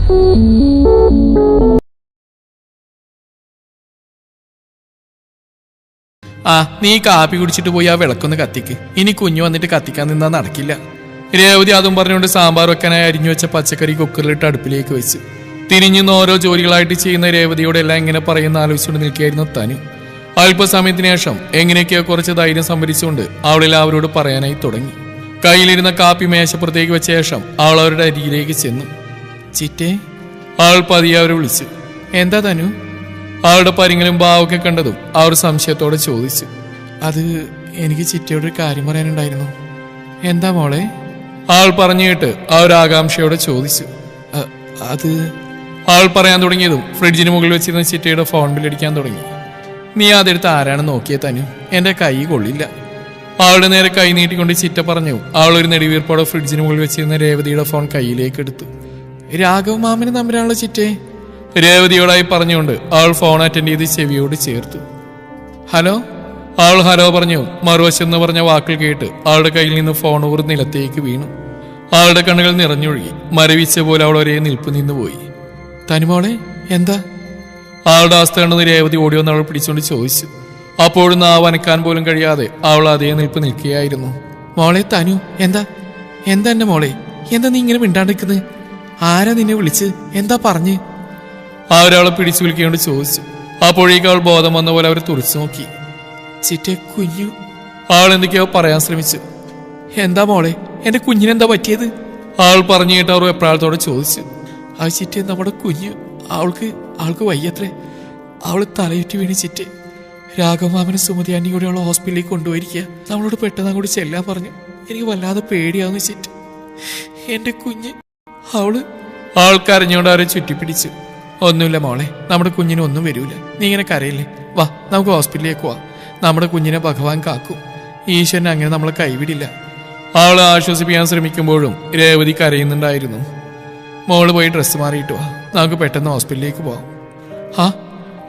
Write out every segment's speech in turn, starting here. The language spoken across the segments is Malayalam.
ആ നീ കാപ്പി കുടിച്ചിട്ട് പോയി ആ വിളക്കൊന്ന് കത്തിക്ക്. ഇനി കുഞ്ഞു വന്നിട്ട് കത്തിക്കാൻ നിന്നാ നടക്കില്ല. രേവതി അതും പറഞ്ഞുകൊണ്ട് സാമ്പാർ വെക്കാനായി അരിഞ്ഞു വെച്ച പച്ചക്കറി കുക്കറിലിട്ട് അടുപ്പിലേക്ക് വെച്ചു. തിരിഞ്ഞുന്ന ഓരോ ജോലികളായിട്ട് ചെയ്യുന്ന രേവതിയോടെല്ലാം എങ്ങനെ പറയുന്ന ആലോചിച്ചുകൊണ്ട് നിൽക്കുകയായിരുന്നു തനു. അല്പസമയത്തിന് ശേഷം എങ്ങനെയൊക്കെയോ കുറച്ച് ധൈര്യം സംഭരിച്ചുകൊണ്ട് അവളെല്ലാവരോട് പറയാനായി തുടങ്ങി. കയ്യിലിരുന്ന കാപ്പി മേശപ്പുറത്തേക്ക് വെച്ച ശേഷം അവൾ അവരുടെ അരികിലേക്ക് ചെന്നു. ചിറ്റേ, അവൾ പതിയെ അവരെ വിളിച്ചു. എന്താ തനു? അവളുടെ പരിങ്ങലും ഭാവമൊക്കെ കണ്ടതും അവർ സംശയത്തോടെ ചോദിച്ചു. അത് എനിക്ക് ചിറ്റയോടൊരു കാര്യം പറയാനുണ്ടായിരുന്നു. എന്താ മോളെ? അവൾ പറഞ്ഞു കേട്ട് അവർ ആകാംക്ഷയോടെ ചോദിച്ചു. അത് അവൾ പറയാൻ തുടങ്ങിയതും ഫ്രിഡ്ജിന് മുകളിൽ വെച്ചിരുന്ന ചിറ്റയുടെ ഫോൺ ബില്ലടിക്കാൻ തുടങ്ങി. നീ അതെടുത്ത് ആരാണെന്ന് നോക്കിയേ തനു, എന്റെ കൈ കൊള്ളില്ല. അവളുടെ നേരെ കൈ നീട്ടിക്കൊണ്ട് ചിറ്റ പറഞ്ഞു. അവൾ ഒരു നെടുവീർപ്പോടെ ഫ്രിഡ്ജിന് മുകളിൽ വെച്ചിരുന്ന രേവതിയുടെ ഫോൺ കയ്യിലേക്ക് എടുത്തു. രാഘവ് മാമന് നമ്പരാണല്ലോ ചിറ്റേ, രേവതിയോടായി പറഞ്ഞുകൊണ്ട് അവൾ ഫോൺ അറ്റൻഡ് ചെയ്ത് ചെവിയോട് ചേർത്തു. ഹലോ. അവൾ ഹലോ പറഞ്ഞു. മറുവശം എന്ന് പറഞ്ഞ വാക്കുകൾ കേട്ട് അവളുടെ കയ്യിൽ നിന്ന് ഫോൺ ഊർ നിലത്തേക്ക് വീണു. അവളുടെ കണ്ണുകൾ നിറഞ്ഞൊഴുകി. മരവിച്ച പോലെ അവൾ ഒരേ നിൽപ്പ് നിന്ന് പോയി. തനുമോളെ എന്താ? അവളുടെ അവസ്ഥ കണ്ടെന്ന് രേവതി ഓടി വന്ന് അവൾ പിടിച്ചുകൊണ്ട് ചോദിച്ചു. അപ്പോഴും നാവ് അനക്കാൻ പോലും കഴിയാതെ അവൾ അതേ നിൽപ്പ് നിൽക്കുകയായിരുന്നു. മോളെ തനു, എന്താ എന്താ എന്റെ മോളെ, എന്താ നീ ഇങ്ങനെ മിണ്ടാണ്ടിരിക്കുന്നത്? ആരാ നിന്നെ വിളിച്ച്? എന്താ പറഞ്ഞ്? അവരവളെ പിടിച്ചു വിളിക്കൊണ്ട് ചോദിച്ചു. അപ്പോഴേക്കും അവൾ ബോധം വന്ന പോലെ അവർ തുറച്ചു നോക്കി. ചിറ്റേ കുഞ്ഞു. അവൾ എന്തൊക്കെയോ പറയാൻ ശ്രമിച്ചു. എന്താ മോളെ, എന്റെ കുഞ്ഞിനെന്താ പറ്റിയത്? അവൾ പറഞ്ഞു കേട്ട് അവർ എപ്രാളത്തോടെ ചോദിച്ചു. ആ ചിറ്റേ, നമ്മുടെ കുഞ്ഞു, അവൾക്ക് വയ്യത്രേ. അവള് തലയുറ്റി വീണ് ചിറ്റേ. രാഘവമാമനും സുമതി ആന്റി കൂടി അവളെ ഹോസ്പിറ്റലിലേക്ക് കൊണ്ടുപോയിരിക്കുക. നമ്മളോട് പെട്ടെന്ന് അങ്ങോട്ട് ചെല്ലാൻ പറഞ്ഞു. എനിക്ക് വല്ലാതെ പേടിയാവുന്ന ചിറ്റ. എന്റെ കുഞ്ഞ്. അവൾക്കറിഞ്ഞുകൊണ്ട് അവരെ ചുറ്റിപ്പിടിച്ചു. ഒന്നുമില്ല മോളെ, നമ്മുടെ കുഞ്ഞിന് ഒന്നും വരൂല. നീ ഇങ്ങനെ കരയില്ലേ? വാ, നമുക്ക് ഹോസ്പിറ്റലിലേക്ക് പോവാം. നമ്മുടെ കുഞ്ഞിനെ ഭഗവാൻ കാക്കും. ഈശ്വരൻ അങ്ങനെ നമ്മളെ കൈവിടില്ല. അവളെ ആശ്വസിപ്പിക്കാൻ ശ്രമിക്കുമ്പോഴും രേവതി കരയുന്നുണ്ടായിരുന്നു. മോള് പോയി ഡ്രസ്സ് മാറിയിട്ട് വാ, നമുക്ക് പെട്ടെന്ന് ഹോസ്പിറ്റലിലേക്ക് പോവാം.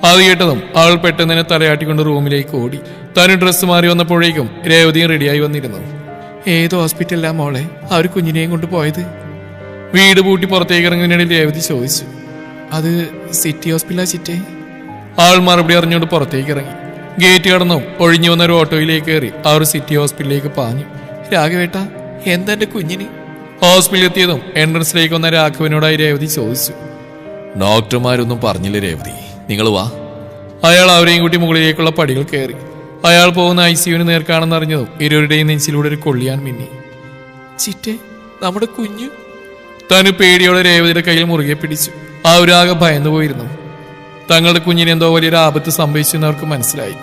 അത് കേട്ടതും അവൾ പെട്ടെന്ന് തന്നെ തലയാട്ടിക്കൊണ്ട് റൂമിലേക്ക് ഓടി. തനു ഡ്രസ്സ് മാറി വന്നപ്പോഴേക്കും രേവതിയും റെഡിയായി വന്നിരുന്നു. ഏത് ഹോസ്പിറ്റലിലാ മോളെ അവർ കുഞ്ഞിനെയും കൊണ്ട് പോയത്? വീട് പൂട്ടി പുറത്തേക്ക് ഇറങ്ങുന്നതിനിടയിൽ രേവതി ചോദിച്ചു. അത് സിറ്റി ഹോസ്പിറ്റലാ ചിറ്റേ. ആൾ മറുപടി അറിഞ്ഞുകൊണ്ട് പുറത്തേക്ക് ഇറങ്ങി. ഗേറ്റ് കടന്നും ഒഴിഞ്ഞു വന്ന ഒരു ഓട്ടോയിലേക്ക് കയറി അവർ സിറ്റി ഹോസ്പിറ്റലിലേക്ക് പാഞ്ഞു. രാഘവേട്ട, എന്താ എന്റെ കുഞ്ഞിന്? ഹോസ്പിറ്റലിൽ എത്തിയതും എൻട്രൻസിലേക്ക് വന്ന രാഘവനോടായി രേവതി ചോദിച്ചു. ഡോക്ടർമാരൊന്നും പറഞ്ഞില്ല രേവതി, നിങ്ങൾ വാ. അയാൾ അവരെയും കൂട്ടി മുകളിലേക്കുള്ള പടികൾ കയറി. അയാൾ പോകുന്ന ICUവിന് നേർക്കാണെന്ന് അറിഞ്ഞതും ഇരുവരുടെയും നെഞ്ചിലൂടെ ഒരു കൊള്ളിയാൻ മിന്നി. ചിറ്റേ, നമ്മുടെ കുഞ്ഞു. തനു പേടിയോടെ രേവതിയുടെ കയ്യിൽ മുറുകെ പിടിച്ചു. അവരാകെ ഭയന്നു പോയിരുന്നു. തങ്ങളുടെ കുഞ്ഞിന് എന്തോ വലിയൊരു ആപത്ത് സംഭവിച്ചെന്നവർക്ക് മനസ്സിലായി.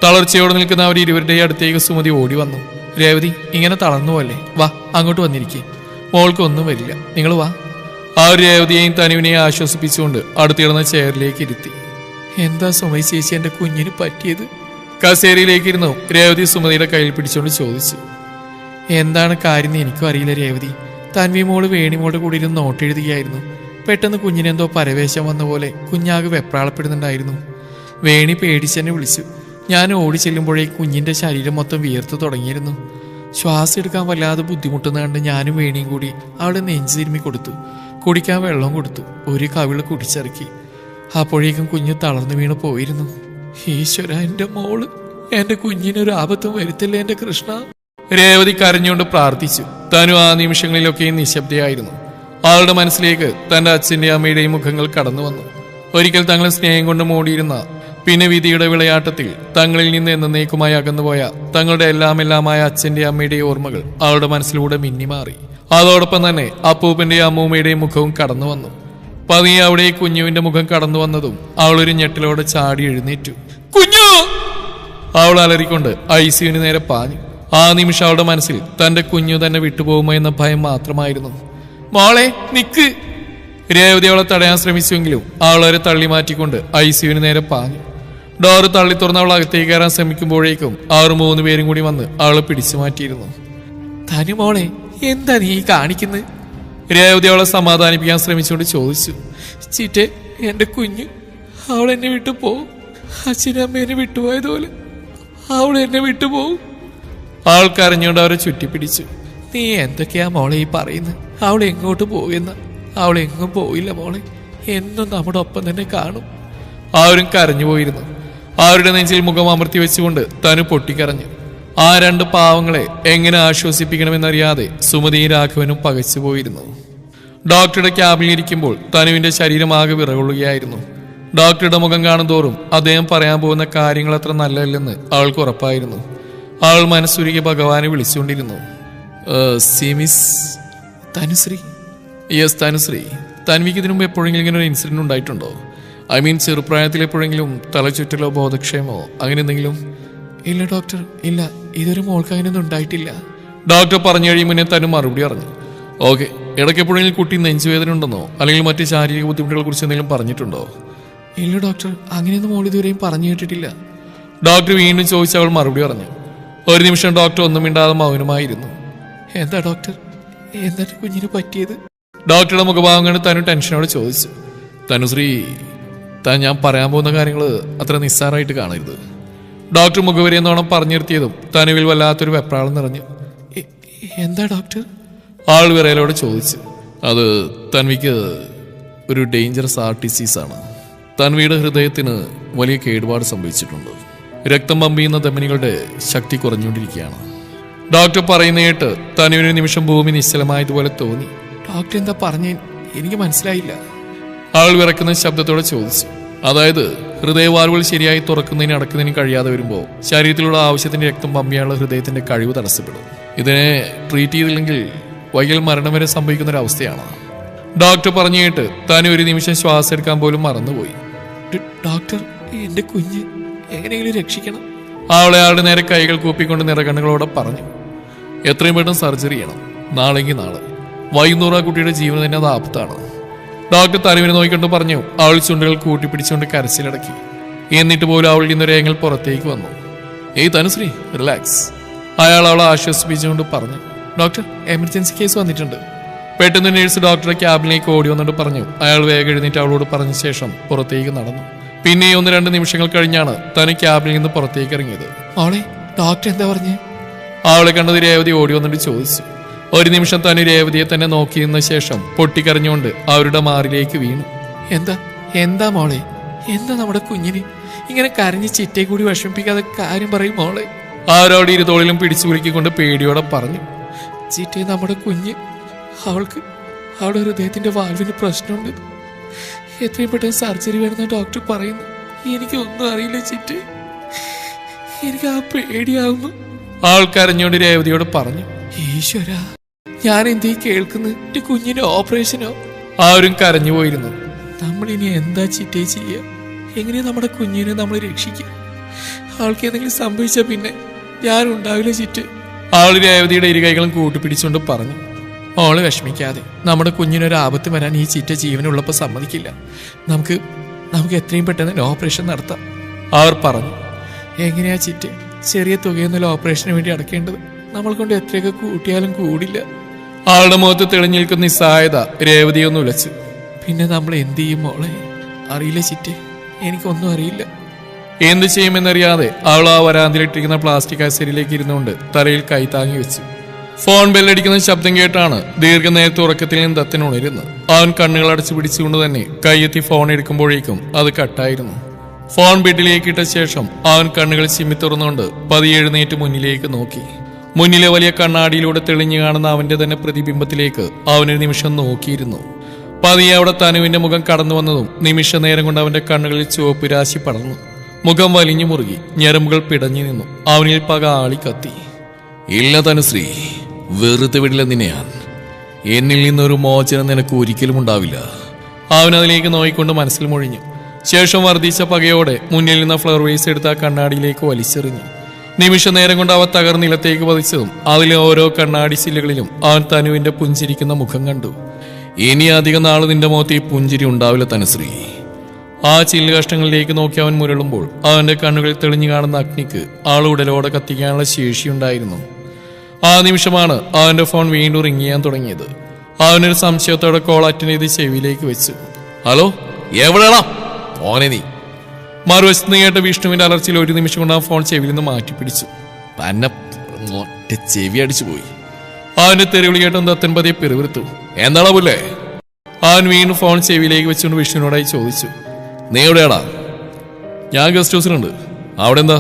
തളർച്ചയോടെ നിൽക്കുന്ന അവർ ഇരുവരുടെയും അടുത്തേക്ക് സുമതി ഓടി വന്നു. രേവതി, ഇങ്ങനെ തളർന്നു പോലെ, വാ, അങ്ങോട്ട് വന്നിരിക്കേ. മോൾക്ക് ഒന്നും വരില്ല, നിങ്ങൾ വാ. അവർ രേവതിയെയും തനുവിനെയും ആശ്വസിപ്പിച്ചുകൊണ്ട് അടുത്തിടുന്ന ചെയറിലേക്ക് ഇരുത്തി. എന്താ സുമതി ചേച്ചി എന്റെ കുഞ്ഞിന് പറ്റിയത്? കസേരയിലേക്ക് ഇരുന്നു രേവതി സുമതിയുടെ കയ്യിൽ പിടിച്ചുകൊണ്ട് ചോദിച്ചു. എന്താണ് കാര്യം എനിക്കും അറിയില്ല രേവതി. തൻവി മോള് വേണിമോളുടെ കൂടെ ഇരുന്ന് നോട്ട് എഴുതുകയായിരുന്നു. പെട്ടെന്ന് കുഞ്ഞിനെന്തോ പരവേശം വന്ന പോലെ കുഞ്ഞാകെ വെപ്രാളപ്പെടുന്നുണ്ടായിരുന്നു. വേണി പേടിച്ചെന്നെ വിളിച്ചു. ഞാൻ ഓടി ചെല്ലുമ്പോഴേക്കും കുഞ്ഞിന്റെ ശരീരം മൊത്തം വിയർത്തു തുടങ്ങിയിരുന്നു. ശ്വാസം എടുക്കാൻ വല്ലാതെ ബുദ്ധിമുട്ടുന്ന കണ്ട് ഞാനും വേണിയും കൂടി അവളെ നെഞ്ചു തിരുമ്മി കൊടുത്തു. കുടിക്കാൻ വെള്ളം കൊടുത്തു. ഒരു കവിള് കുടിച്ചിറക്കി. അപ്പോഴേക്കും കുഞ്ഞ് തളർന്നു വീണ് പോയിരുന്നു. ഈശ്വര, എന്റെ മോള്, എന്റെ കുഞ്ഞിനൊരു ആപത്തും വരുത്തില്ല എന്റെ കൃഷ്ണ. രേവതി കരഞ്ഞുകൊണ്ട് പ്രാർത്ഥിച്ചു. തനു ആ നിമിഷങ്ങളിലൊക്കെയും നിശബ്ദയായിരുന്നു. അവളുടെ മനസ്സിലേക്ക് തന്റെ അച്ഛൻ്റെയും അമ്മയുടെയും മുഖങ്ങൾ കടന്നു വന്നു. ഒരിക്കൽ തങ്ങളെ സ്നേഹം കൊണ്ട് മൂടിയിരുന്ന, പിന്നെ വിധിയുടെ വിളയാട്ടത്തിൽ തങ്ങളിൽ നിന്ന് എന്നേക്കുമായി അകന്നുപോയ തങ്ങളുടെ എല്ലാമായ അച്ഛൻ്റെയും അമ്മയുടെയും ഓർമ്മകൾ അവളുടെ മനസ്സിലൂടെ മിന്നിമാറി. അതോടൊപ്പം തന്നെ അപ്പൂപ്പന്റെയും അമ്മൂമ്മയുടെയും മുഖവും കടന്നു വന്നു. പതിയെ അവിടെ കുഞ്ഞുവിന്റെ മുഖം കടന്നു വന്നതും അവളൊരു ഞെട്ടലോടെ ചാടി എഴുന്നേറ്റു. കുഞ്ഞു! അവൾ അലറിക്കൊണ്ട് ICUവിന് നേരെ പാഞ്ഞു. ആ നിമിഷം അവളുടെ മനസ്സിൽ തന്റെ കുഞ്ഞു തന്നെ വിട്ടുപോകുമോ എന്ന ഭയം മാത്രമായിരുന്നു. മോളെ നിക്ക്! രേവതി അവളെ തടയാൻ ശ്രമിച്ചുവെങ്കിലും അവളെ തള്ളി മാറ്റിക്കൊണ്ട് ICUവിന് നേരെ പാഞ്ഞു. ഡോറ് തള്ളി തുറന്ന് അവൾ അകത്തേക്ക് കയറാൻ ശ്രമിക്കുമ്പോഴേക്കും അവർ 3 പേരും കൂടി വന്ന് അവളെ പിടിച്ചു മാറ്റിയിരുന്നു. തനു മോളെ, എന്താ നീ കാണിക്കുന്നത്? രേവതി അവളെ സമാധാനിപ്പിക്കാൻ ശ്രമിച്ചുകൊണ്ട് ചോദിച്ചു. ചീറ്റെ, എന്റെ കുഞ്ഞു, അവൾ എന്നെ വിട്ടു പോവും. അച്ഛനും അമ്മേനെ വിട്ടുപോയതുപോലെ അവൾ എന്നെ വിട്ടുപോകും. അവൾ കരഞ്ഞുകൊണ്ട് അവരെ ചുറ്റിപ്പിടിച്ചു. നീ എന്തൊക്കെയാ മോളെ ഈ പറയുന്നത്? അവൾ എങ്ങോട്ട് പോകുന്ന? അവൾ എങ്ങും പോയില്ല മോളെ, എന്നും നമ്മുടെ ഒപ്പം തന്നെ കാണും. ആരും കരഞ്ഞു പോയിരുന്നു. അവരുടെ നെഞ്ചിൽ മുഖം അമർത്തി വെച്ചുകൊണ്ട് തനു പൊട്ടിക്കരഞ്ഞു. ആ രണ്ട് പാവങ്ങളെ എങ്ങനെ ആശ്വസിപ്പിക്കണമെന്നറിയാതെ സുമതിയും രാഘവനും പകച്ചുപോയിരുന്നു. ഡോക്ടറുടെ ക്യാബിനിലിരിക്കുമ്പോൾ തനുവിന്റെ ശരീരമാകെ വിറകൊള്ളുകയായിരുന്നു. ഡോക്ടറുടെ മുഖം കാണുന്തോറും അദ്ദേഹം പറയാൻ പോകുന്ന കാര്യങ്ങൾ അത്ര നല്ലതല്ലെന്ന് അവൾക്ക് ഉറപ്പായിരുന്നു. അവൾ മനസ്സുരുകി ഭഗവാനെ വിളിച്ചുകൊണ്ടിരുന്നു. മിസ് തനുശ്രീ. യെസ് തനുശ്രീ. തൻവിക്ക് ഇതിനു മുമ്പ് എപ്പോഴെങ്കിലും ഇങ്ങനെ ഒരു ഇൻസിഡന്റ് ഉണ്ടായിട്ടുണ്ടോ? ഐ മീൻ ചെറുപ്രായത്തിൽ എപ്പോഴെങ്കിലും തലചുറ്റലോ ബോധക്ഷയമോ അങ്ങനെ എന്തെങ്കിലും? ഇല്ല ഡോക്ടർ, ഇല്ല, ഇതൊരു മോൾക്ക് അങ്ങനെയൊന്നും ഉണ്ടായിട്ടില്ല. ഡോക്ടർ പറഞ്ഞു കഴിയും മുന്നേ തനു മറുപടി പറഞ്ഞു. ഓക്കെ, ഇടയ്ക്ക് എപ്പോഴെങ്കിലും കുട്ടി നെഞ്ചുവേദന ഉണ്ടെന്നോ അല്ലെങ്കിൽ മറ്റ് ശാരീരിക ബുദ്ധിമുട്ടുകളെ കുറിച്ച് എന്തെങ്കിലും പറഞ്ഞിട്ടുണ്ടോ? ഇല്ല ഡോക്ടർ, അങ്ങനെയൊന്നും മോൾ ഇതുവരെയും പറഞ്ഞു കേട്ടിട്ടില്ല. ഡോക്ടർ വീണ്ടും ചോദിച്ച് അവൾ മറുപടി പറഞ്ഞു. ഒരു നിമിഷം ഡോക്ടർ ഒന്നും മിണ്ടാതെ മൗനമായിരുന്നു. എന്താ ഡോക്ടർ, എന്താ കുഞ്ഞിന് പറ്റിയത്? ഡോക്ടറുടെ മുഖഭാവം കണ്ട് തനു ടെൻഷനോട് ചോദിച്ചു. തനുശ്രീ, താൻ ഞാൻ പറയാൻ പോകുന്ന കാര്യങ്ങൾ അത്ര നിസ്സാരമായിട്ട് കാണരുത്. ഡോക്ടർ മുഖവരെന്നോണം പറഞ്ഞു നിർത്തിയതും തനുവിൽ വല്ലാത്തൊരു വെപ്രാളം നിറഞ്ഞു. എന്താ ഡോക്ടർ? ആൾ വിറയലോട് ചോദിച്ചു. അത് തൻവിക്ക് ഒരു ഡേഞ്ചറസ് ഹാർട്ട് ഡിസീസാണ്. തൻവിയുടെ ഹൃദയത്തിന് വലിയ കേടുപാട് സംഭവിച്ചിട്ടുണ്ട്. രക്തം പമ്പ് ധമനികളുടെ ശക്തി കുറഞ്ഞുകൊണ്ടിരിക്കുകയാണ്. ഡോക്ടർ പറയുന്ന കേട്ട് തനുവിന് നിമിഷം ഭൂമി നിശ്ചലമായതുപോലെ തോന്നി. ഡോക്ടർ എന്താ പറഞ്ഞേ? എനിക്ക് മനസ്സിലായില്ല. ആൾ വിറക്കുന്ന ശബ്ദത്തോടെ ചോദിച്ചു. അതായത് ഹൃദയവാൽവുകൾ ശരിയായി തുറക്കുന്നതിന് അടക്കുന്നതിന് കഴിയാതെ വരുമ്പോൾ ശരീരത്തിലുള്ള ആവശ്യത്തിന്റെ രക്തം പമ്പ് ചെയ്യാനുള്ള ഹൃദയത്തിന്റെ കഴിവ് തടസ്സപ്പെടും. ഇതിനെ ട്രീറ്റ് ചെയ്തില്ലെങ്കിൽ വൈകൽ മരണം വരെ സംഭവിക്കുന്ന ഒരു അവസ്ഥയാണ്. ഡോക്ടർ പറഞ്ഞു കേട്ട് തനു ഒരു നിമിഷം ശ്വാസം എടുക്കാൻ പോലും മറന്നുപോയി. ഡോക്ടർ, എന്റെ കുഞ്ഞ് എങ്ങനെയെങ്കിലും രക്ഷിക്കണം. അവളെ ആളുടെ നേരെ കൈകൾ കൂപ്പിക്കൊണ്ട് നിറകണ്ണുകളോടെ പറഞ്ഞു. എത്രയും പെട്ടെന്ന് സർജറി ചെയ്യണം. നാളെങ്കിൽ നാളെ. വൈകുന്നേരം ആ കുട്ടിയുടെ ജീവൻ തന്നെ അത് ആപത്താണ്. ഡോക്ടർ തനുവിനെ നോക്കിക്കൊണ്ട് പറഞ്ഞു. അവൾ ചുണ്ടുകൾ കൂട്ടിപ്പിടിച്ചുകൊണ്ട് കരച്ചിലടക്കി. എന്നിട്ട് പോലും അവളിൽ നിന്നൊരു ഏങ്ങൽ പുറത്തേക്ക് വന്നു. ഏയ് തനുശ്രീ, റിലാക്സ്. അയാൾ അവളെ ആശ്വസിപ്പിച്ചുകൊണ്ട് പറഞ്ഞു. ഡോക്ടർ, എമർജൻസി കേസ് വന്നിട്ടുണ്ട്. പെട്ടെന്ന് നേഴ്സ് ഡോക്ടറെ ക്യാബിനിലേക്ക് ഓടി വന്നിട്ട് പറഞ്ഞു. അയാൾ വേഗം എഴുന്നേറ്റ് അവളോട് പറഞ്ഞ ശേഷം പുറത്തേക്ക് നടന്നു. പിന്നെ 1-2 നിമിഷങ്ങൾ കഴിഞ്ഞാണ് തനു ക്യാബിനിൽ നിന്ന് പുറത്തേക്ക് ഇറങ്ങിയത്. അവളെ ഡോക്ടർ എന്താ പറഞ്ഞേ? അവളെ കണ്ടത് രേവതി ഓടി വന്നിട്ട് ചോദിച്ചു. ഒരു നിമിഷം തനു രേവതിയെ തന്നെ നോക്കി നിന്ന ശേഷം പൊട്ടിക്കരഞ്ഞുകൊണ്ട് അവരുടെ മാറിലേക്ക് വീണു. എന്താ എന്താ മോളെ, എന്താ നമ്മുടെ കുഞ്ഞിന് ഇങ്ങനെ കരഞ്ഞ് ചിറ്റയെ കൂടി വിഷമിപ്പിക്കാതെ കാര്യം പറയും മോളെ. അവരവിടെ ഇരുതോളിലും പിടിച്ചു കുലുക്കിക്കൊണ്ട് പേടിയോടെ പറഞ്ഞു. ചിറ്റയെ, നമ്മുടെ കുഞ്ഞ്, അവൾക്ക് അവളുടെ ഹൃദയത്തിന്റെ വാൽവിന് പ്രശ്നമുണ്ട്. എത്രയും പെട്ടെന്ന് സർജറി വേണമെന്ന് ഡോക്ടർ പറയുന്നു. എനിക്കൊന്നും അറിയില്ല ചിറ്റെ, എനിക്ക് ആ പേടിയാവുന്നു. ആൾ കരഞ്ഞുകൊണ്ട് രേവതിയോട് പറഞ്ഞു. ഈശ്വര, ഞാൻ എന്തീ കേൾക്കുന്നത്? എന്റെ കുഞ്ഞിന്റെ ഓപ്പറേഷനോ? ആരും കരഞ്ഞു പോയിരുന്നു. നമ്മളിനി എന്താ ചിറ്റേ ചെയ്യുക? എങ്ങനെയാ നമ്മുടെ കുഞ്ഞിനെ നമ്മൾ രക്ഷിക്കുക? ആൾക്ക് എന്തെങ്കിലും സംഭവിച്ച പിന്നെ ഞാൻ ഉണ്ടാവില്ല ചിറ്റ്. ആൾ രേവതിയുടെ ഇരുകൈകളും കൂട്ടിപ്പിടിച്ചുകൊണ്ട് പറഞ്ഞു. ഓള് വിഷമിക്കാതെ, നമ്മുടെ കുഞ്ഞിനൊരു ആപത്ത് വരാൻ ഈ ചിറ്റ ജീവനുള്ളപ്പോൾ സമ്മതിക്കില്ല. നമുക്ക് എത്രയും പെട്ടെന്ന് ഓപ്പറേഷൻ നടത്താം, അവർ പറഞ്ഞു. എങ്ങനെയാ ചിറ്റ്, ചെറിയ തുകയൊന്നുമില്ല ഓപ്പറേഷന് വേണ്ടി അടക്കേണ്ടത്. നമ്മൾ കൊണ്ട് എത്രയൊക്കെ കൂട്ടിയാലും കൂടില്ല. ആളുടെ മുഖത്ത് തെളിഞ്ഞു നിൽക്കുന്ന നിസ്സഹായത രേവതിയൊന്ന് ഉലച്ചു. പിന്നെ നമ്മൾ എന്ത് ചെയ്യും മോളെ? അറിയില്ല ചിറ്റെ, എനിക്കൊന്നും അറിയില്ല. എന്ത് ചെയ്യുമെന്നറിയാതെ അവൾ ആ വരാന്തിലിട്ടിരിക്കുന്ന പ്ലാസ്റ്റിക് കസേരയിലേക്ക് ഇരുന്നുകൊണ്ട് തലയിൽ കൈ താങ്ങി വെച്ചു. ഫോൺ ബെല്ലടിക്കുന്ന ശബ്ദം കേട്ടാണ് ദീർഘനേരത്തെ ഉറക്കത്തിൽ നിന്ന് ദത്തൻ ഉണരുന്നത്. അവൻ കണ്ണുകൾ അടച്ചു പിടിച്ചുകൊണ്ട് തന്നെ കൈയെത്തി ഫോൺ എടുക്കുമ്പോഴേക്കും അത് കട്ടായിരുന്നു. ഫോൺ ബെഡിലേക്ക് ഇട്ട ശേഷം അവൻ കണ്ണുകൾ ചിമ്മി തുറന്നുകൊണ്ട് പതിയെ എഴുന്നേറ്റ് മുന്നിലേക്ക് നോക്കി. മുന്നിലെ വലിയ കണ്ണാടിയിലൂടെ തെളിഞ്ഞു കാണുന്ന അവന്റെ തന്നെ പ്രതിബിംബത്തിലേക്ക് അവനൊരു നിമിഷം നോക്കിയിരുന്നു. പതിയെ അവിടെ തനുവിന്റെ മുഖം കടന്നു വന്നതും നിമിഷ നേരം കൊണ്ട് അവന്റെ കണ്ണുകളിൽ ചുവപ്പ് രാശി പടർന്നു. മുഖം വലിഞ്ഞു മുറുകി, ഞരമ്പുകൾ പിടഞ്ഞു നിന്നു. അവനിൽ പക ആളി കത്തി. ഇല്ല തനുശ്രീ, വെറുതെ വിടില്ല നിന്നെ ഞാൻ. എന്നിൽ നിന്നൊരു മോചനം നിനക്ക് ഒരിക്കലും ഉണ്ടാവില്ല. അവൻ അതിലേക്ക് നോയിക്കൊണ്ട് മനസ്സിൽ മൊഴിഞ്ഞു. ശേഷം വർദ്ധിച്ച പകയോടെ മുന്നിൽ നിന്ന് ഫ്ലവർ വേസ് എടുത്ത് ആ കണ്ണാടിയിലേക്ക് വലിച്ചെറിഞ്ഞു. നിമിഷ നേരം കൊണ്ട് അവ തകർന്നിലത്തേക്ക് പതിച്ചതും അതിലെ ഓരോ കണ്ണാടി ചില്ലുകളിലും അവൻ തനുവിന്റെ പുഞ്ചിരിക്കുന്ന മുഖം കണ്ടു. ഇനി അധികം നാൾ നിന്റെ മുഖത്ത് ഈ പുഞ്ചിരി ഉണ്ടാവില്ല തനുശ്രീ. ആ ചില്ല് കഷ്ണങ്ങളിലേക്ക് നോക്കി അവൻ മുരളുമ്പോൾ അവന്റെ കണ്ണുകളിൽ തെളിഞ്ഞു കാണുന്ന അഗ്നിക്ക് ആളുടലോടെ കത്തിക്കാനുള്ള ശേഷിയുണ്ടായിരുന്നു. ആ നിമിഷമാണ് അവന്റെ ഫോൺ വീണ്ടും റിങ് ചെയ്യാൻ തുടങ്ങിയത്. അവനൊരു സംശയത്തോടെ കോൾ അറ്റൻഡ് ചെയ്ത് ചെവിയിലേക്ക് വെച്ചു. ഹലോ, എവിടെയാണോ മോനെ നീ? മറുവശത്ത് കേട്ട വിഷ്ണുവിന്റെ അലർച്ചയിൽ ഒരു നിമിഷം കൊണ്ട് ആ ഫോൺ ചെവിയിൽ നിന്ന് മാറ്റിപ്പിടിച്ചു. തന്നെ ചെവി അടിച്ചു പോയി. അവന്റെ തെരുവിളി കേട്ടും ദത്തൻ പതിയെ പിറുവിറുത്തു. എന്താണോ പുല്ലേ? അവൻ വീണ്ടും ഫോൺ ചെവിയിലേക്ക് വെച്ചുകൊണ്ട് വിഷ്ണുവിനോടായി ചോദിച്ചു. നീ എവിടെയാടാ? ഞാൻ ഗസ്റ്റ് ഹൗസിലുണ്ട്. അവിടെ എന്താ?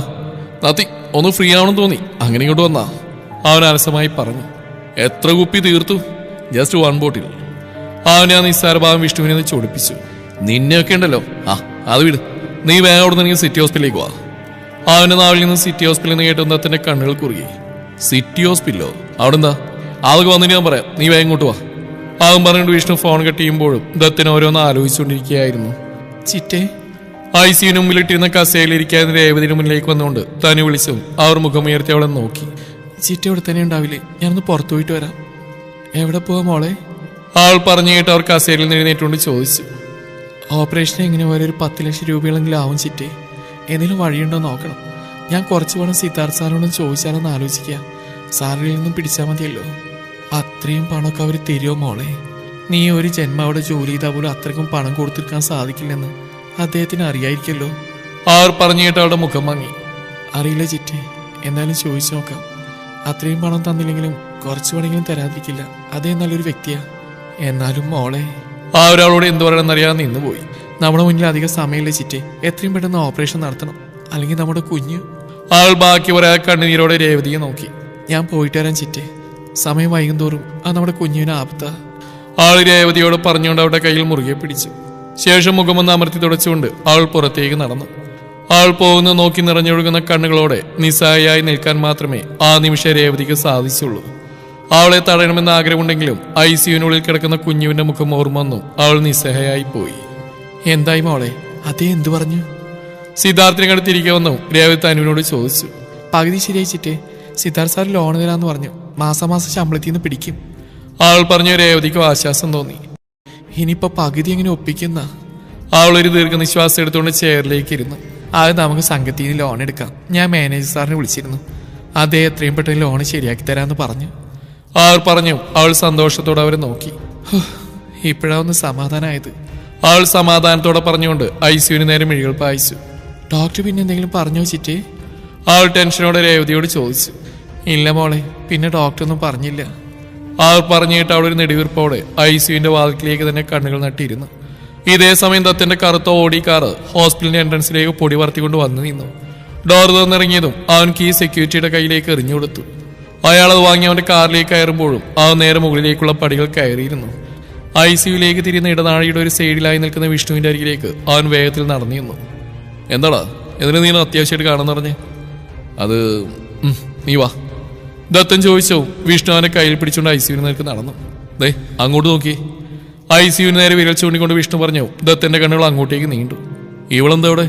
നത്തി, ഒന്ന് ഫ്രീ ആവണമെന്ന് തോന്നി, അങ്ങനെ ഇങ്ങോട്ട് വന്നാ. അവൻ അലസമായി പറഞ്ഞു. എത്ര കുപ്പി തീർത്തു? ജസ്റ്റ് 1 ബോട്ടിൽ. അവനെ ആ നിസ്സാരഭാവം വിഷ്ണുവിനെ ഒന്ന് ചൊടിപ്പിച്ചു. നിന്നെയൊക്കെ ഉണ്ടല്ലോ. അത് വിട്. നീ വേഗം അവിടെ നിന്ന് സിറ്റി ഹോസ്പിറ്റലിലേക്ക് വാ. അവന്റെ നാവിൽ നിന്ന് സിറ്റി ഹോസ്പിറ്റലിൽ നിന്ന് കേട്ട ദത്തന്റെ കണ്ണുകൾ കുറുകി. സിറ്റി ഹോസ്പിറ്റലോ? അവിടെ എന്താ? ആൾക്ക് വന്നിട്ട് ഞാൻ പറയാം, നീ വേഗം ഇങ്ങോട്ട് വാ. അവൻ പറഞ്ഞിട്ട് വിഷ്ണു ഫോൺ കട്ട് ചെയ്യുമ്പോഴും ദത്തൻ ഓരോന്ന് ആലോചിച്ചുകൊണ്ടിരിക്കുകയായിരുന്നു. ചിറ്റേ ഐസിയുവിന് മുമ്പിലിട്ടിരുന്ന കസേരയിലിരിക്കാതെ രേവതിയുടെ മുന്നിലേക്ക് വന്നുകൊണ്ട് തനി വിളിച്ചും അവർ മുഖമുയർത്തി അവളെ നോക്കി. ചിറ്റ ഇവിടെ തന്നെ ഉണ്ടാവില്ലേ? ഞാനൊന്ന് പുറത്തു പോയിട്ട് വരാം. എവിടെ പോവാ മോളെ? അവൾ പറഞ്ഞു കേട്ട് അവർ കസേരയിൽ നിന്ന് എഴുന്നേറ്റുകൊണ്ട് ചോദിച്ചു. ഓപ്പറേഷൻ എങ്ങനെ പോലെ ഒരു 10 ലക്ഷം രൂപയെങ്കിലും ആവും ചിറ്റേ. എന്തെങ്കിലും വഴിയുണ്ടോ നോക്കണം. ഞാൻ കുറച്ച് പണം സിദ്ധാർത്ഥ സാറിനോടും ചോദിച്ചാലെന്ന് ആലോചിക്കുക. സാറിൽ നിന്നും പിടിച്ചാൽ മതിയല്ലോ. അത്രയും പണമൊക്കെ അവർ തരുമോ മോളെ? നീ ഒരു ജന്മം അവിടെ ജോലി ചെയ്താൽ പോലും അത്രയ്ക്കും പണം കൊടുത്തിരിക്കാൻ സാധിക്കില്ലെന്ന് അദ്ദേഹത്തിന് അറിയായിരിക്കല്ലോ. അവർ പറഞ്ഞു കേട്ട് അവളുടെ മുഖം മങ്ങി. അറിയില്ല ചിറ്റേ, എന്നാലും ചോദിച്ചു നോക്കാം. അത്രയും പണം തന്നില്ലെങ്കിലും കുറച്ച് പണമെങ്കിലും തരാതിരിക്കില്ല. അതേ നല്ലൊരു വ്യക്തിയാ. എന്നാലും മോളെ അവരവളോട് എന്ത് പറയണമെന്നറിയാതെ നിന്നുപോയി. നമ്മുടെ മുന്നിൽ അധികം സമയമില്ല ചിറ്റേ. എത്രയും പെട്ടെന്ന് ഓപ്പറേഷൻ നടത്തണം, അല്ലെങ്കിൽ നമ്മുടെ കുഞ്ഞ്. അവൾ ബാക്കി പറയാ കണ്ണുനീരോടെ രേവതിയെ നോക്കി. ഞാൻ പോയിട്ട് വരാൻ ചിറ്റേ. സമയം വൈകും തോറും അത് നമ്മുടെ കുഞ്ഞിന് ആപത്താ. അവൾ രേവതിയോട് പറഞ്ഞുകൊണ്ട് അവളുടെ കയ്യിൽ മുറുകെ പിടിച്ചു. ശേഷം മുഖമൊന്ന് അമർത്തി തുടച്ചുകൊണ്ട് അവൾ പുറത്തേക്ക് നടന്നു. അവൾ പോകുന്ന നോക്കി നിറഞ്ഞൊഴുകുന്ന കണ്ണുകളോടെ നിസ്സഹായായി നിൽക്കാൻ മാത്രമേ ആ നിമിഷം രേവതിക്ക് സാധിച്ചുള്ളൂ. അവളെ തടയണമെന്ന് ആഗ്രഹമുണ്ടെങ്കിലും ഐസിയുവിനുള്ളിൽ കിടക്കുന്ന കുഞ്ഞുവിന്റെ മുഖം ഓർമ്മ വന്നു അവൾ നിസ്സഹായായി പോയി. എന്തായി മോളെ? അതേ എന്തു പറഞ്ഞു? സിദ്ധാർത്ഥിനെ കണ്ട് തിരികെ വന്നു രേവതി തനുവിനോട് ചോദിച്ചു. പകുതി ശരിയായിച്ചിട്ടേ. സിദ്ധാർത്ഥ് സാർ ലോൺ തരാന്ന് പറഞ്ഞു. മാസം ശമ്പളത്തിൽ നിന്ന് പിടിക്കും. അവൾ പറഞ്ഞു. രേവതിക്ക് ആശ്വാസം തോന്നി. ഇനിയിപ്പോ പകുതി എങ്ങനെ ഒപ്പിക്കുന്ന? അവൾ ഒരു ദീർഘനിശ്വാസം എടുത്തുകൊണ്ട് ചെയറിലേക്ക് ഇരുന്നു. അത് നമുക്ക് സംഘത്തിൽ നിന്ന് ലോൺ എടുക്കാം. ഞാൻ മാനേജർ സാറിനെ വിളിച്ചിരുന്നു. അദ്ദേഹം എത്രയും പെട്ടെന്ന് ലോൺ ശരിയാക്കി തരാമെന്ന് പറഞ്ഞു. അവർ പറഞ്ഞു. അവൾ സന്തോഷത്തോടെ അവരെ നോക്കി. ഇപ്പോഴാണ് സമാധാനമായത്. അവൾ സമാധാനത്തോടെ പറഞ്ഞുകൊണ്ട് ഐസിയുവിന് നേരെ മിഴികൾ പായിച്ചു. ഡോക്ടർ പിന്നെ എന്തെങ്കിലും പറഞ്ഞോ ചിറ്റേ? അവൾ ടെൻഷനോടെ രേവതിയോട് ചോദിച്ചു. ഇല്ല മോളെ, പിന്നെ ഡോക്ടറൊന്നും പറഞ്ഞില്ല. അവർ പറഞ്ഞിട്ട് അവളൊരു നെടുവീർപ്പോടെ ഐസിയുവിന്റെ വാതിലേക്ക് തന്നെ കണ്ണുകൾ നട്ടിരുന്നു. ഇതേ സമയം ദത്തന്റെ കറുത്ത ഓടി കാറ് ഹോസ്പിറ്റലിന്റെ എൻട്രൻസിലേക്ക് പൊടി വർത്തിക്കൊണ്ട് വന്നു നിന്നു. ഡോർ തുറന്നിറങ്ങിയതും അവൻ കീ സെക്യൂരിറ്റിയുടെ കയ്യിലേക്ക് എറിഞ്ഞു കൊടുത്തു. അയാൾ അത് വാങ്ങി അവന്റെ കാറിലേക്ക് കയറുമ്പോഴും അവൻ നേരെ മുകളിലേക്കുള്ള പടികൾ കയറിയിരുന്നു. ഐസിയുവിലേക്ക് തിരിയുന്ന ഇടനാഴിയുടെ ഒരു സൈഡിലായി നിൽക്കുന്ന വിഷ്ണുവിന്റെ അരികിലേക്ക് അവൻ വേഗത്തിൽ നടന്നിരുന്നു. എന്താടാ, ഇതിന് നീ അത്യാവശ്യമായിട്ട് കാണുന്നു പറഞ്ഞേ? അത് നീ വാ, ദത്തൻ ചോദിച്ചു. വിഷ്ണു അവന്റെ കയ്യിൽ പിടിച്ചുകൊണ്ട് ഐസിയുവിന് നേർക്ക് നടന്നു. ദേ അങ്ങോട്ട് നോക്കി. ഐസിയുവിന് നേരെ വിരൽ ചൂണ്ടിക്കൊണ്ട് വിഷ്ണു പറഞ്ഞു. ദത്തന്റെ കണ്ണുകൾ അങ്ങോട്ടേക്ക് നീണ്ടു. ഇവളെന്താ അവിടെ?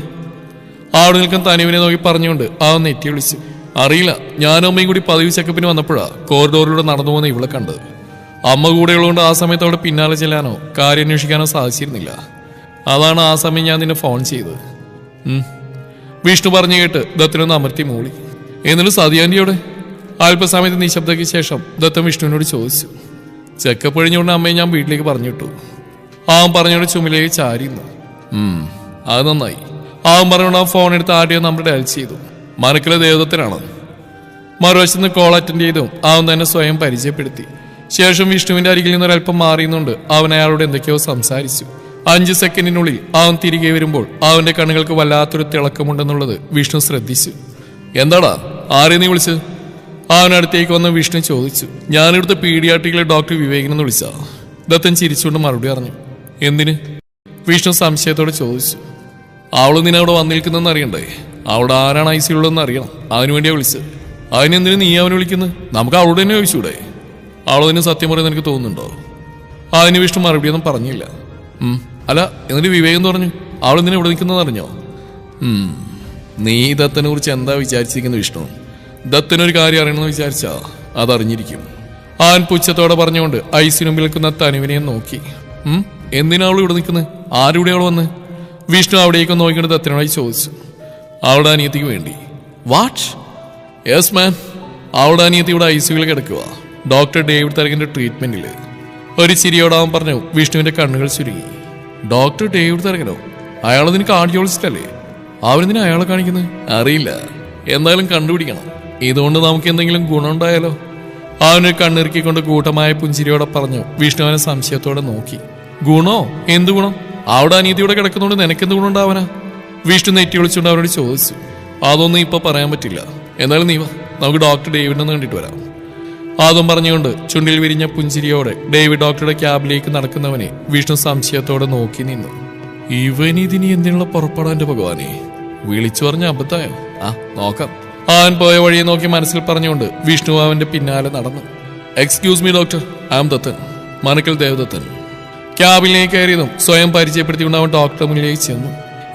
അവിടെ നിൽക്കുന്ന തനുവിനെ നോക്കി പറഞ്ഞുകൊണ്ട് അവൻ നെറ്റി വിളിച്ചു. അറിയില്ല, ഞാനും അമ്മയും കൂടി പതിവ് ചെക്കപ്പിന് വന്നപ്പോഴാ കോറിഡോറിലൂടെ നടന്നു പോകുന്ന ഇവളെ കണ്ടത്. അമ്മ കൂടെയുള്ളതുകൊണ്ട് ആ സമയത്ത് അവിടെ പിന്നാലെ ചെല്ലാനോ കാര്യം അന്വേഷിക്കാനോ സാധിച്ചിരുന്നില്ല. അതാണ് ആ സമയം ഞാൻ നിന്നെ ഫോൺ ചെയ്തത്. വിഷ്ണു പറഞ്ഞു കേട്ട് ദത്തനൊന്ന് അമർത്തി മൂളി. എന്നിട്ട് സതിയാൻ്റിയോടെ? അല്പസമയത്ത് നിശബ്ദയ്ക്ക് ശേഷം ദത്തൻ വിഷ്ണുവിനോട് ചോദിച്ചു. ചെക്കപ്പ് കഴിഞ്ഞുകൊണ്ട് അമ്മയെ ഞാൻ വീട്ടിലേക്ക് പറഞ്ഞിട്ടു. അവൻ പറഞ്ഞുകൊണ്ട് ചുമലിലേക്ക് ചാരിയുന്നു. അത് നന്നായി. അവൻ പറഞ്ഞുകൊണ്ട് ആ ഫോൺ എടുത്ത് ആദ്യം നമ്പർ ഡയൽ ചെയ്തു. മനക്കിലെ ദേവദത്തനാണ്. മറുവശത്ത് നിന്ന് കോൾ അറ്റൻഡ് ചെയ്തും അവൻ തന്നെ സ്വയം പരിചയപ്പെടുത്തി. ശേഷം വിഷ്ണുവിന്റെ അരികിൽ നിന്നൊരൽപ്പം മാറിയുന്നുണ്ട് അവൻ അയാളോട് എന്തൊക്കെയോ സംസാരിച്ചു. 5 സെക്കൻഡിനുള്ളിൽ അവൻ തിരികെ വരുമ്പോൾ അവന്റെ കണ്ണുകൾക്ക് വല്ലാത്തൊരു തിളക്കമുണ്ടെന്നുള്ളത് വിഷ്ണു ശ്രദ്ധിച്ചു. എന്താടാ, ആരെ നീ വിളിച്ചത്? അവനടുത്തേക്ക് വന്ന് വിഷ്ണു ചോദിച്ചു. ഞാനിവിടുത്തെ പീഡിയാട്രിക്കിലെ ഡോക്ടർ വിവേകിനെന്ന് വിളിച്ചാ. ദത്തൻ ചിരിച്ചുകൊണ്ട് മറുപടി പറഞ്ഞു. എന്തിന്? വിഷ്ണു സംശയത്തോടെ ചോദിച്ചു. അവള് നിന്നെ അവിടെ വന്നിരിക്കുന്നെന്ന് അറിയണ്ടേ? അവിടെ ആരാണ് ഐസിയുള്ളതെന്ന് അറിയണം. അതിനുവേണ്ടിയാ വിളിച്ചത്. അതിനെന്തിനു നീ അവനെ വിളിക്കുന്നത്? നമുക്ക് അവളോട് തന്നെ ചോദിച്ചൂടെ? അവളതിന് സത്യം പറയുന്നത് എനിക്ക് തോന്നുന്നുണ്ടോ? അതിന് വിഷ്ണു മറുപടിയൊന്നും പറഞ്ഞില്ല. അല്ല, എന്നിട്ട് വിവേകം പറഞ്ഞു അവളെന്തിനാ ഇവിടെ നിൽക്കുന്നതെന്ന് അറിഞ്ഞോ? നീ ദത്തനെ കുറിച്ച് എന്താ വിചാരിച്ചിരിക്കുന്നു വിഷ്ണു? ദത്തനൊരു കാര്യം അറിയണമെന്ന് വിചാരിച്ചാ അതറിഞ്ഞിരിക്കും. അവൻ പുച്ഛത്തോടെ പറഞ്ഞുകൊണ്ട് ഐസിന് മുമ്പിൽ നിൽക്കുന്ന തനുവിനെ നോക്കി. എന്തിനാ അവൾ ഇവിടെ നിൽക്കുന്നത്? ആരുടെ അവൾ വന്ന്? വിഷ്ണു അവിടേക്ക് നോക്കിക്കൊണ്ട് ദത്തനോടായി ചോദിച്ചു. അവളുടെ അനിയത്തിക്ക് വേണ്ടി. വാട്ട്? യെസ് മാൻ, അവളുടെ അനിയത്തി ഇവിടെ ഐസിയുവിൽ കിടക്കുക. ഡോക്ടർ ഡേവിഡ് തരകിന്റെ ട്രീറ്റ്മെന്റിൽ. ഒരു ചിരിയോടാവൻ പറഞ്ഞു. വിഷ്ണുവിന്റെ കണ്ണുകൾ ചുരുങ്ങി. ഡോക്ടർ ഡേവിഡ് തരകനോ? അയാൾ നിനക്ക് കാർഡിയോളജിസ്റ്റ് അല്ലേ? അവരെന്തിനാ അയാളെ കാണിക്കുന്നത്? അറിയില്ല, എന്തായാലും കണ്ടുപിടിക്കണം. ഇതുകൊണ്ട് നമുക്ക് എന്തെങ്കിലും ഗുണമുണ്ടായാലോ? അവനൊരു കണ്ണിറുക്കിക്കൊണ്ട് കൂട്ടമായ പുഞ്ചിരിയോടെ പറഞ്ഞു. വിഷ്ണു അവനെ സംശയത്തോടെ നോക്കി. ഗുണോ? എന്ത് ഗുണം? അവിടെ അനീതിയോടെ കിടക്കുന്നതുകൊണ്ട് നിനക്കെന്ത് ഗുണം ഉണ്ടാവാനാ? വിഷ്ണു നെറ്റി വിളിച്ചുകൊണ്ട് അവരോട് ചോദിച്ചു. അതൊന്നും ഇപ്പൊ പറയാൻ പറ്റില്ല. എന്നാലും നീ വാ, നമുക്ക് ഡോക്ടർ ഡേവിഡിനെ കണ്ടിട്ട് വരാം. അതും പറഞ്ഞുകൊണ്ട് ചുണ്ടിൽ വിരിഞ്ഞ പുഞ്ചിരിയോടെ ഡേവിഡ് ഡോക്ടറുടെ ക്യാബിലേക്ക് നടക്കുന്നവനെ വിഷ്ണു സംശയത്തോടെ നോക്കി നിന്നു. ഇവനിതിനി എന്തിനുള്ള പുറപ്പെടാൻ്റെ ഭഗവാനെ? വിളിച്ചു പറഞ്ഞ അബദ്ധായോ? ആ നോക്കാം. അവൻ പോയ വഴിയെ നോക്കി മനസ്സിൽ പറഞ്ഞുകൊണ്ട് വിഷ്ണു അവന്റെ പിന്നാലെ നടന്നു. Excuse me doctor, I am Dathan, Manakkal Devadathan. ക്യാബിനിലേക്ക് കയറിയതും സ്വയം പരിചയപ്പെടുത്തിക്കൊണ്ട് അവൻ ഡോക്ടറുടെ മുന്നിലേക്ക് ചെന്നു.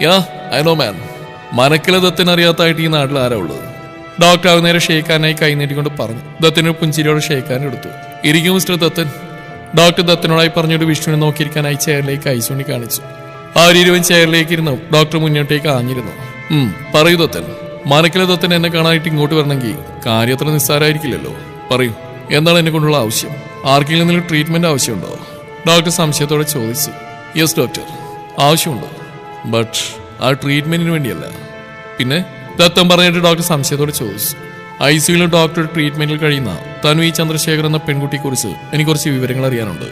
യാ ഐ നോ മാൻ, മനക്കലെ ദത്തൻ അറിയാത്തായിട്ട് ഈ നാട്ടിൽ ആരാ ഉള്ളത്? ഡോക്ടർ അവൻ നേരെ ഷേക്കാനായി കൈനീട്ടിക്കൊണ്ട് പറഞ്ഞു. ദത്തനൊരു പുഞ്ചിരിയോടെ ഷേക്കാൻ എടുത്തു. ഇരിക്കും മിസ്റ്റർ ദത്തൻ. ഡോക്ടർ ദത്തനോടായി പറഞ്ഞുകൊണ്ട് വിഷ്ണുവിനെ നോക്കിയിരിക്കാനായി ചെയറിലേക്ക് കൈ ചൂണ്ടി കാണിച്ചു. അവരിരുവൻ ചെയറിലേക്ക് ഇരുന്നു. ഡോക്ടർ മുന്നോട്ടേക്ക് ആഞ്ഞിരുന്നു. പറയൂ ദത്തൻ, മനക്കലെ ദത്തൻ എന്നെ കാണാനായിട്ട് ഇങ്ങോട്ട് വരണമെങ്കിൽ കാര്യം അത്ര നിസ്സാരമായിരിക്കില്ലല്ലോ. പറയൂ, എന്താണ് എന്നെ കൊണ്ടുള്ള ആവശ്യം? ആർക്കെങ്കിലും എന്തെങ്കിലും ട്രീറ്റ്മെന്റ് ആവശ്യമുണ്ടോ? ഡോക്ടർ സംശയത്തോടെ ചോദിച്ചു. യെസ് ഡോക്ടർ, ആവശ്യമുണ്ട്. ബട്ട് ആ ട്രീറ്റ്മെന്റിന് വേണ്ടിയല്ല. പിന്നെ? ദത്തൻ പറഞ്ഞിട്ട് ഡോക്ടർ സംശയത്തോടെ ചോദിച്ചു. ICUവിൽ ഡോക്ടർ ട്രീറ്റ്മെന്റിൽ കഴിയുന്ന തൻവി ചന്ദ്രശേഖർ എന്ന പെൺകുട്ടിയെക്കുറിച്ച് എനിക്ക് കുറച്ച് വിവരങ്ങൾ അറിയാനുണ്ട്.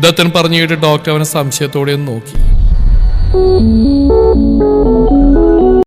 ദത്തൻ പറഞ്ഞു കേട്ട് ഡോക്ടർ അവനെ സംശയത്തോടെ ഒന്ന് നോക്കി.